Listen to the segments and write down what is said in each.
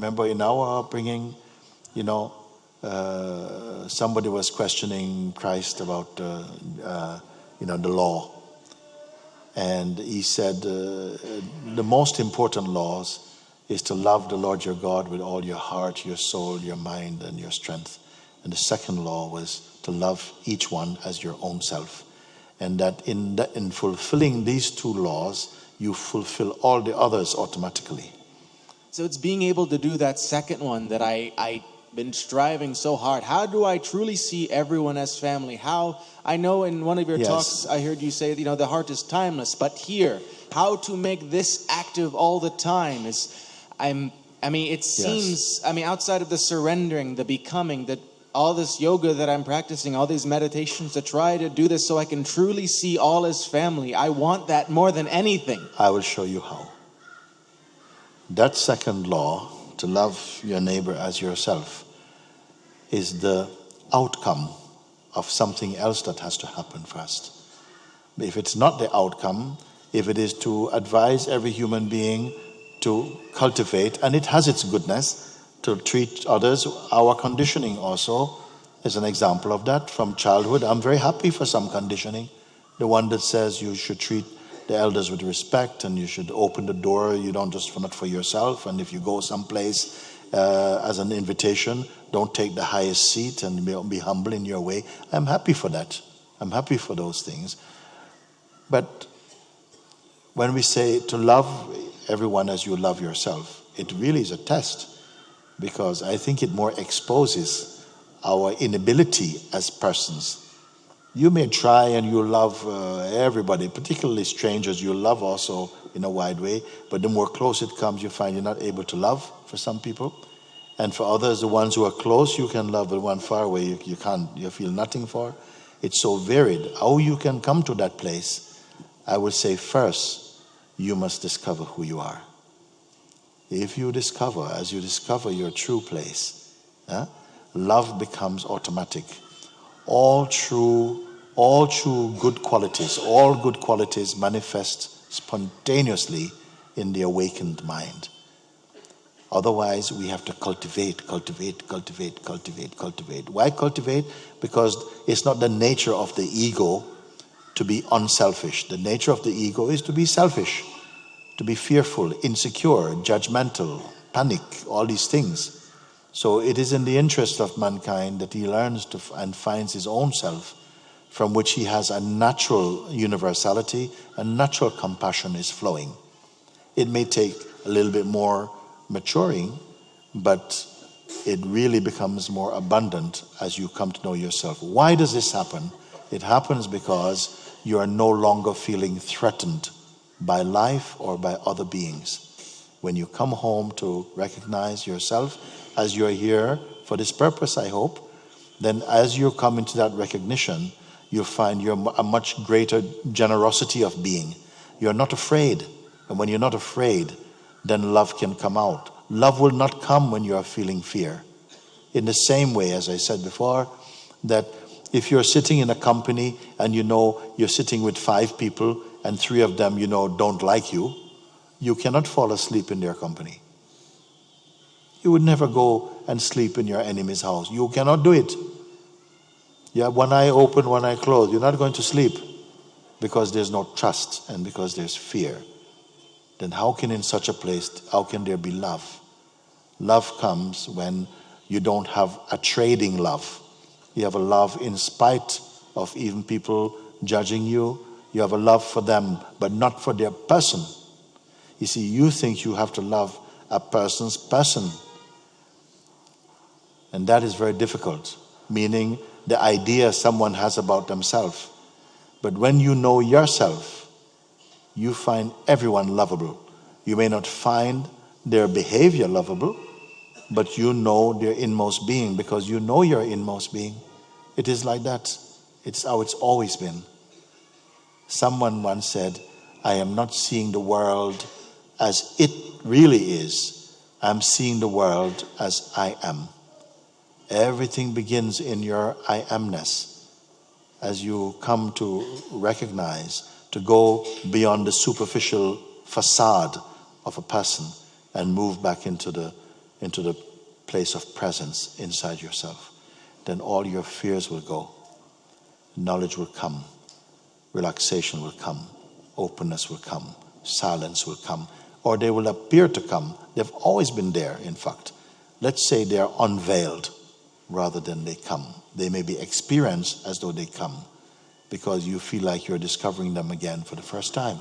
remember in our upbringing, somebody was questioning Christ about, the law. And he said, the most important laws is to love the Lord your God with all your heart, your soul, your mind, and your strength. And the second law was to love each one as your own self. And that in fulfilling these two laws, you fulfill all the others automatically. So it's being able to do that second one that I've been striving so hard. How do I truly see everyone as family? I know in one of your talks, I heard you say, the heart is timeless. But here, how to make this active all the time seems, outside of the surrendering, the becoming, all this yoga that I'm practicing, all these meditations to try to do this so I can truly see all as family. I want that more than anything. I will show you how. That second law, to love your neighbor as yourself, is the outcome of something else that has to happen first. If it's not the outcome, if it is to advise every human being to cultivate, and it has its goodness, to treat others, our conditioning also is an example of that from childhood. I'm very happy for some conditioning. The one that says you should treat the elders with respect and you should open the door, you don't just not for yourself, and if you go someplace as an invitation, don't take the highest seat and be humble in your way. I'm happy for that. I'm happy for those things. But when we say to love everyone as you love yourself, it really is a test, because I think it more exposes our inability as persons. You may try and you love everybody, particularly strangers, you love also in a wide way, but the more close it comes, you find you're not able to love for some people. And for others, the ones who are close, you can love, but one far away, you can't, you feel nothing for. It's so varied. How you can come to that place, I would say first, you must discover who you are. If you discover, as you discover your true place, love becomes automatic. All true good qualities manifest spontaneously in the awakened mind. Otherwise, we have to cultivate. Why cultivate? Because it's not the nature of the ego to be unselfish. The nature of the ego is to be selfish, to be fearful, insecure, judgmental, panic, all these things. So it is in the interest of mankind that he learns to and finds his own self, from which he has a natural universality, a natural compassion is flowing. It may take a little bit more maturing, but it really becomes more abundant as you come to know yourself. Why does this happen? It happens because you are no longer feeling threatened by life or by other beings. When you come home to recognize yourself, as you're here for this purpose, I hope, then as you come into that recognition, you'll find you're a much greater generosity of being. You're not afraid. And when you're not afraid, then love can come out. Love will not come when you are feeling fear. In the same way, as I said before, that if you're sitting in a company and you know you're sitting with 5 people and 3 of them don't like you, you cannot fall asleep in their company. You would never go and sleep in your enemy's house. You cannot do it. You have one eye open, one eye closed. You're not going to sleep because there's no trust and because there's fear. Then how can in such a place, how can there be love? Love comes when you don't have a trading love. You have a love in spite of even people judging you. You have a love for them, but not for their person. You see, you think you have to love a person's person. And that is very difficult, meaning the idea someone has about themselves. But when you know yourself, you find everyone lovable. You may not find their behavior lovable, but you know their inmost being because you know your inmost being. It is like that. It's how it's always been. Someone once said, I am not seeing the world as it really is. I'm seeing the world as I am. Everything begins in your I amness. As you come to recognize, to go beyond the superficial facade of a person and move back into the into the place of presence inside yourself, then all your fears will go. Knowledge will come. Relaxation will come. Openness will come. Silence will come. Or they will appear to come. They've always been there, in fact. Let's say they are unveiled rather than they come. They may be experienced as though they come because you feel like you're discovering them again for the first time.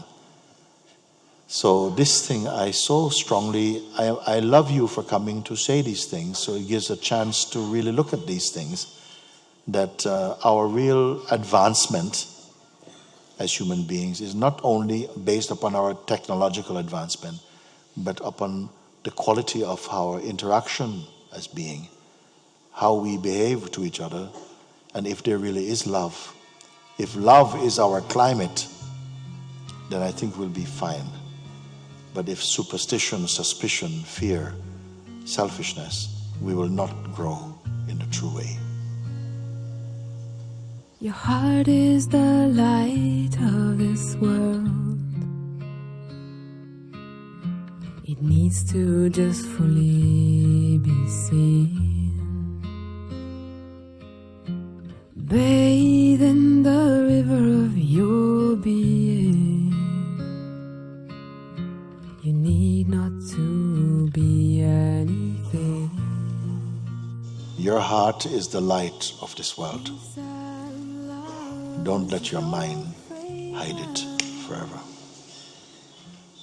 So this thing, I so strongly, I love you for coming to say these things, so it gives a chance to really look at these things, that our real advancement as human beings is not only based upon our technological advancement, but upon the quality of our interaction as being, how we behave to each other, and if there really is love. If love is our climate, then I think we'll be fine. But if superstition, suspicion, fear, selfishness, we will not grow in the true way. Your heart is the light of this world. It needs to just fully be seen. Bathe in the river of your being. You need not to be anything. Your heart is the light of this world. Don't let your mind hide it forever.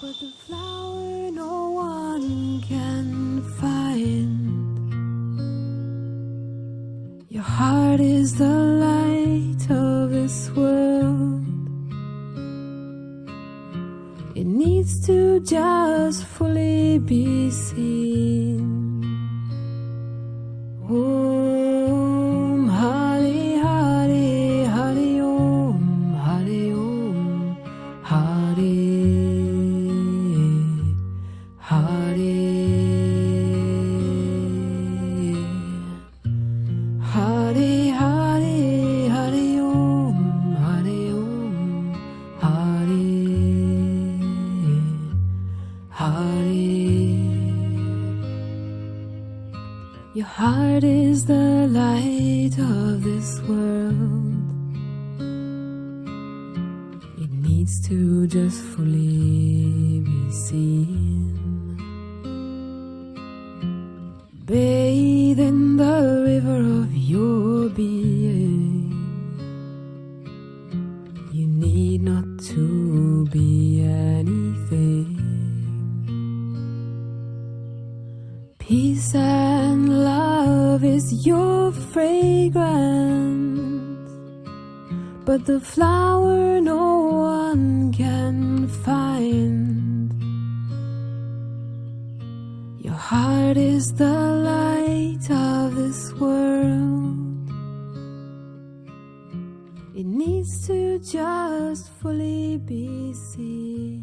But the flower no one can find. Your heart is the light of this world. It needs to just fully be seen. Om Hari Hari Hari Om Hari Om Hari Hari Hari Hari Hari Om Hari Om Hari Hari. Your heart is the light of this world. It needs to just fully be seen. Bathe in the river of your being. You need not to be anything. Peace and love is your fragrance, but the flower no one can find. Your heart is the light of this world. It needs to just fully be seen.